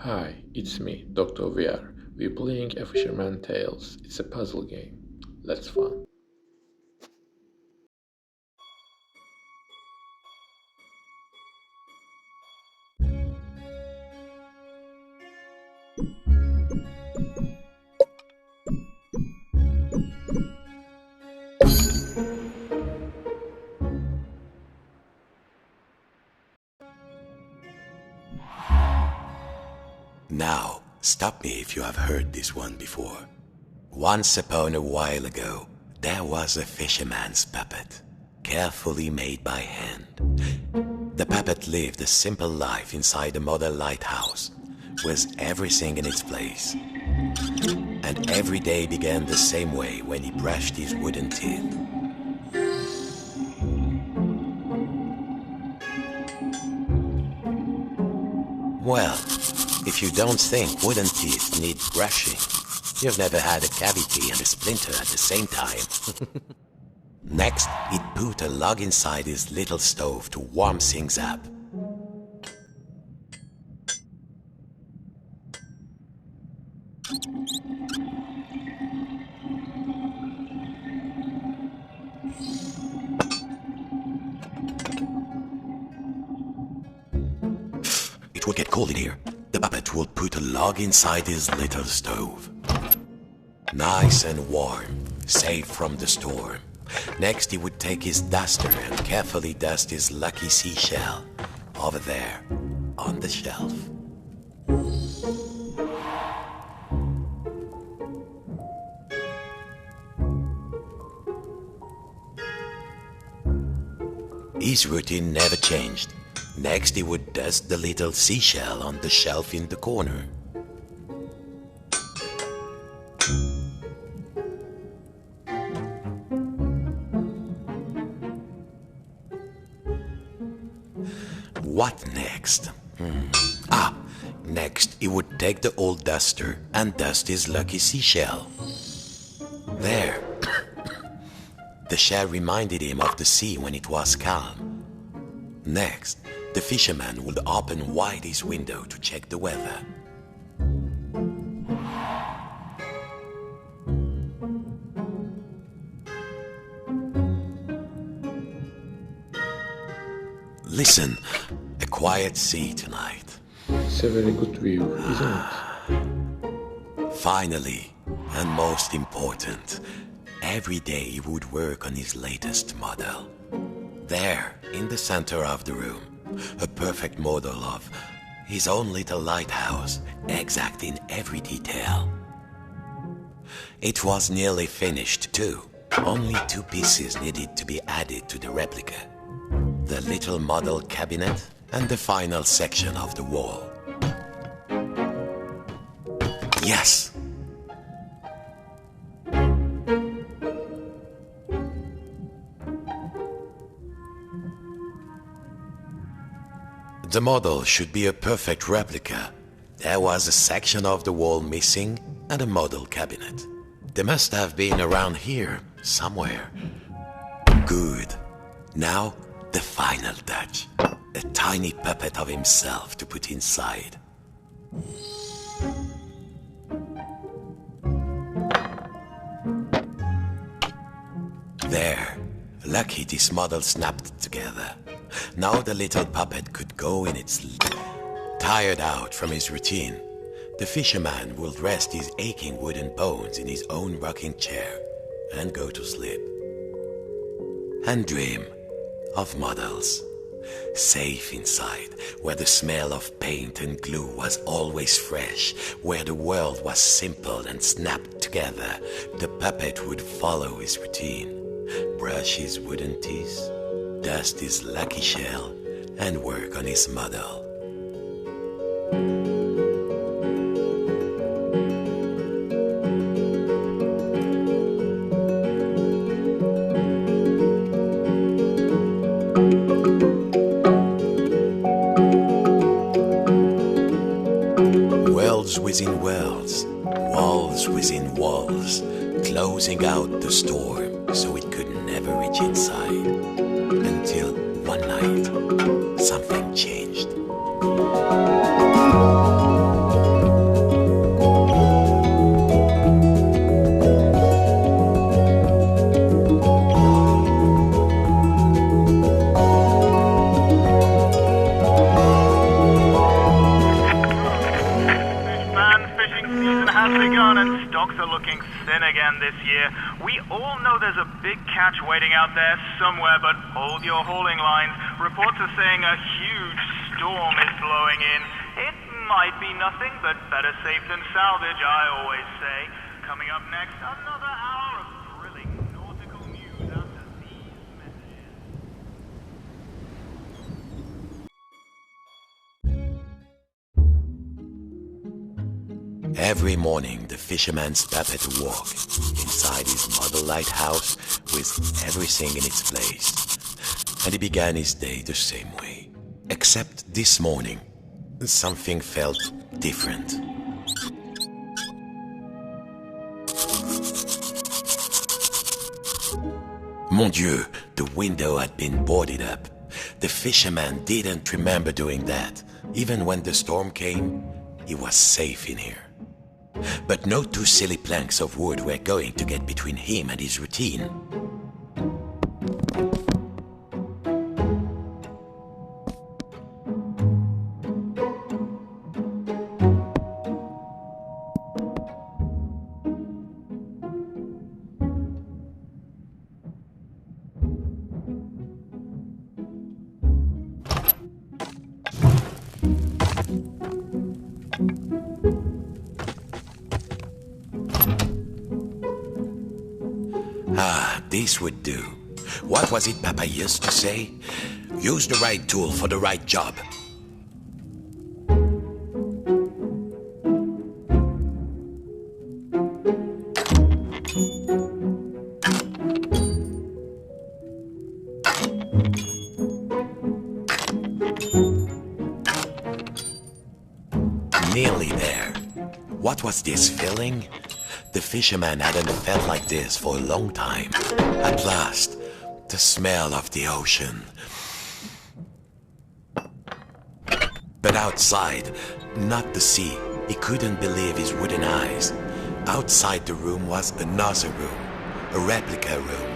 Hi, it's me, Dr. VR. We're playing a Fisherman Tales. It's a puzzle game. Let's fun. Now, stop me if you have heard this one before. Once upon a while ago, there was a fisherman's puppet, carefully made by hand. The puppet lived a simple life inside a model lighthouse, with everything in its place. And every day began the same way when he brushed his wooden teeth. Well, if you don't think wooden teeth need brushing, you've never had a cavity and a splinter at the same time. Next, he'd put a log inside his little stove to warm things up. It would get cold in here. The puppet would put a log inside his little stove. Nice and warm, safe from the storm. Next, he would take his duster and carefully dust his lucky seashell over there on the shelf. His routine never changed. Next, he would dust the little seashell on the shelf in the corner. What next? Next he would take the old duster and dust his lucky seashell. There. The shell reminded him of the sea when it was calm. Next, the fisherman would open wide his window to check the weather. Listen, a quiet sea tonight. It's a very good view, isn't it? Finally, and most important, every day he would work on his latest model. There, in the center of the room, a perfect model of his own little lighthouse, exact in every detail. It was nearly finished too. Only two pieces needed to be added to the replica. The little model cabinet and the final section of the wall. Yes! The model should be a perfect replica. There was a section of the wall missing and a model cabinet. They must have been around here, somewhere. Good. Now, the final touch. A tiny puppet of himself to put inside. There. Lucky this model snapped together. Now the little puppet could go in its... Tired out from his routine, the fisherman would rest his aching wooden bones in his own rocking chair and go to sleep. And dream of models. Safe inside, where the smell of paint and glue was always fresh, where the world was simple and snapped together, the puppet would follow his routine. Brush his wooden teeth, dust his lucky shell, and work on his model. Worlds within worlds, walls within walls, closing out the storm so it could never reach inside. Until one night, something changed. has begun and stocks are looking thin again this year. We all know there's a big catch waiting out there somewhere, but hold your hauling lines. Reports are saying a huge storm is blowing in. It might be nothing, but better safe than salvage, I always say. Coming up next, another hour of thrilling nautical news after these messages. Every morning, the fisherman's puppet walk inside his model lighthouse with everything in its place. And he began his day the same way. Except this morning, something felt different. Mon Dieu, the window had been boarded up. The fisherman didn't remember doing that. Even when the storm came, he was safe in here. But no two silly planks of wood were going to get between him and his routine. This would do. What was it Papa used to say? Use the right tool for the right job. Nearly there. What was this feeling? The fisherman hadn't felt like this for a long time. At last, the smell of the ocean. But outside, not the sea. He couldn't believe his wooden eyes. Outside the room was another room, a replica room.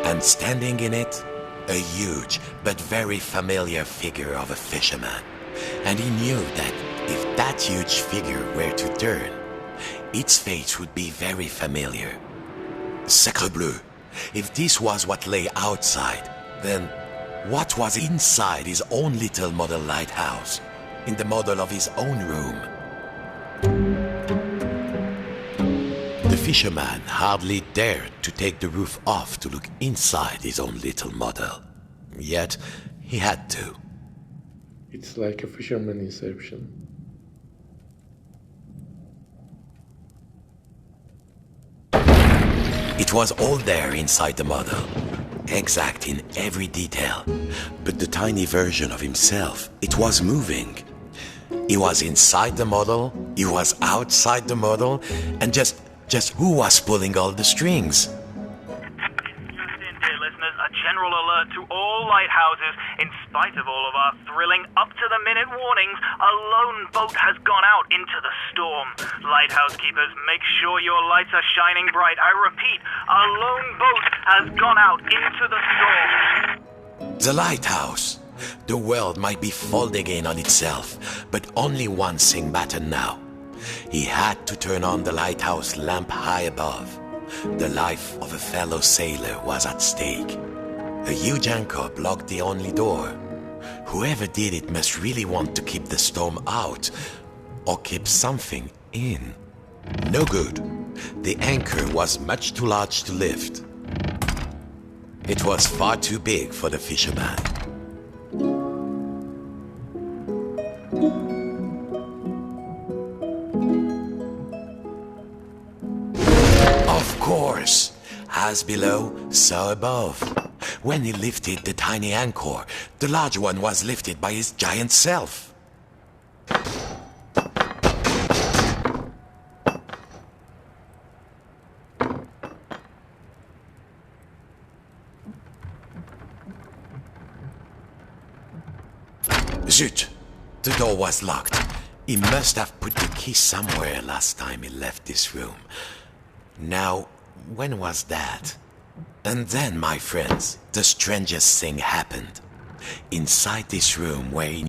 And standing in it, a huge but very familiar figure of a fisherman. And he knew that if that huge figure were to turn, its face would be very familiar. Sacre bleu! If this was what lay outside, then what was inside his own little model lighthouse, in the model of his own room? The fisherman hardly dared to take the roof off to look inside his own little model. Yet, he had to. It's like a fisherman inception. It was all there inside the model, exact in every detail. But the tiny version of himself, it was moving. He was inside the model, he was outside the model, and just who was pulling all the strings? Dear listeners, a general alert to all lighthouses. In spite of all of our thrilling up-to-the-minute warnings, a lone boat has gone out into the storm. Lighthouse keepers, make sure your lights are shining bright. I repeat, a lone boat has gone out into the storm. The lighthouse. The world might be folding in on itself, but only one thing mattered now. He had to turn on the lighthouse lamp high above. The life of a fellow sailor was at stake. A huge anchor blocked the only door. Whoever did it must really want to keep the storm out, or keep something in. No good. The anchor was much too large to lift. It was far too big for the fisherman. Of course, as below, so above. When he lifted the tiny anchor, the large one was lifted by his giant self. Zut! The door was locked. He must have put the key somewhere last time he left this room. Now, when was that? And then, my friends, the strangest thing happened. Inside this room where he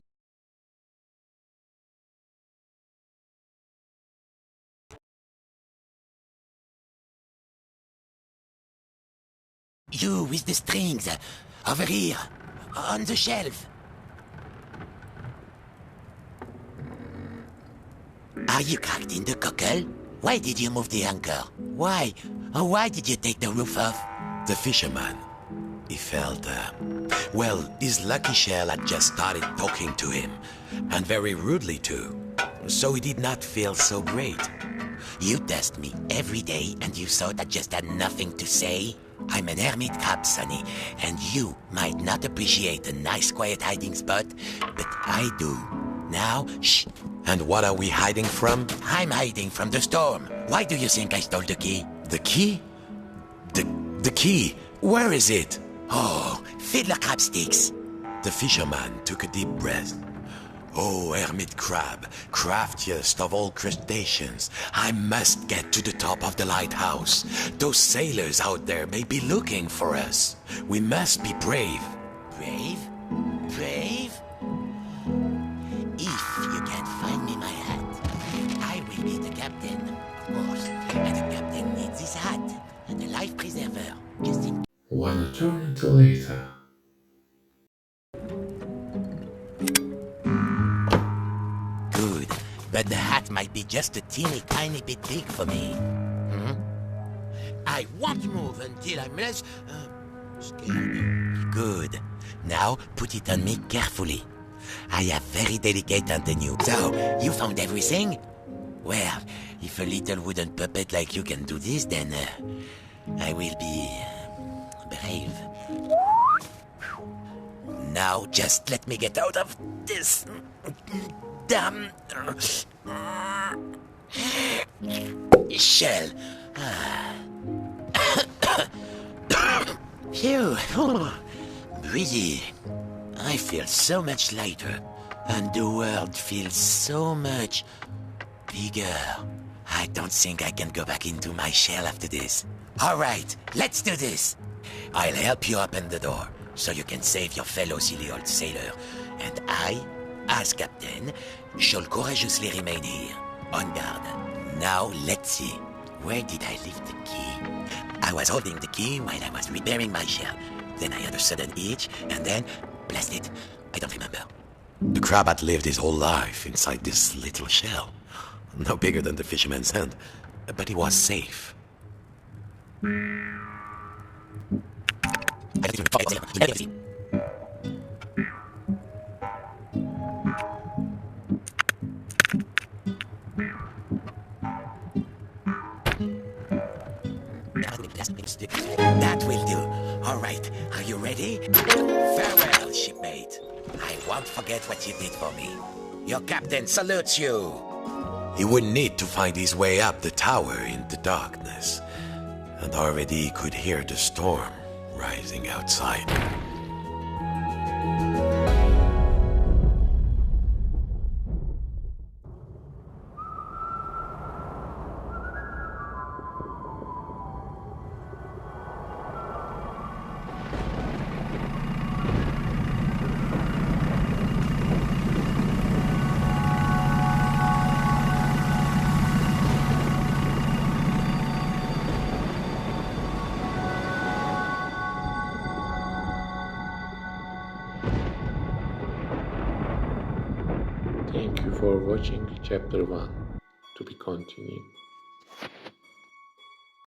You with the strings. Over here. On the shelf. Are you cracked in the cockle? Why did you move the anchor? Why? Oh, why did you take the roof off? The fisherman. He felt, well, his lucky shell had just started talking to him. And very rudely too. So he did not feel so great. You test me every day and you thought I just had nothing to say? I'm an hermit crab, Sonny, and you might not appreciate a nice quiet hiding spot, but I do. Now, shh. And what are we hiding from? I'm hiding from the storm. Why do you think I stole the key? The key? The key? Where is it? Oh, fiddler crab sticks. The fisherman took a deep breath. Oh, hermit crab, craftiest of all crustaceans, I must get to the top of the lighthouse. Those sailors out there may be looking for us. We must be brave. Brave? Brave? If you can't find me my hat, I will be the captain, of course. And the captain needs his hat and a life preserver, just in... One eternity later. Good, but the hat might be just a teeny tiny bit big for me. I won't move until I'm less... scared. Good. Now put it on me carefully. I have very delicate antennae. So, you found everything? Well, if a little wooden puppet like you can do this, then I will be brave. Now just let me get out of this damn shell. Phew. Breathe. I feel so much lighter, and the world feels so much bigger. I don't think I can go back into my shell after this. All right, let's do this. I'll help you open the door, so you can save your fellow silly old sailor. And I, as captain, shall courageously remain here, on guard. Now, let's see. Where did I leave the key? I was holding the key while I was repairing my shell. Then I had a sudden itch, and then... blast it, I don't remember. The crab had lived his whole life inside this little shell. No bigger than the fisherman's hand, but he was safe. That will do. All right, are you ready? Farewell, shipmate. I won't forget what you did for me. Your captain salutes you. He would need to find his way up the tower in the darkness, and already he could hear the storm rising outside. Thank you for watching Chapter 1. To be continued.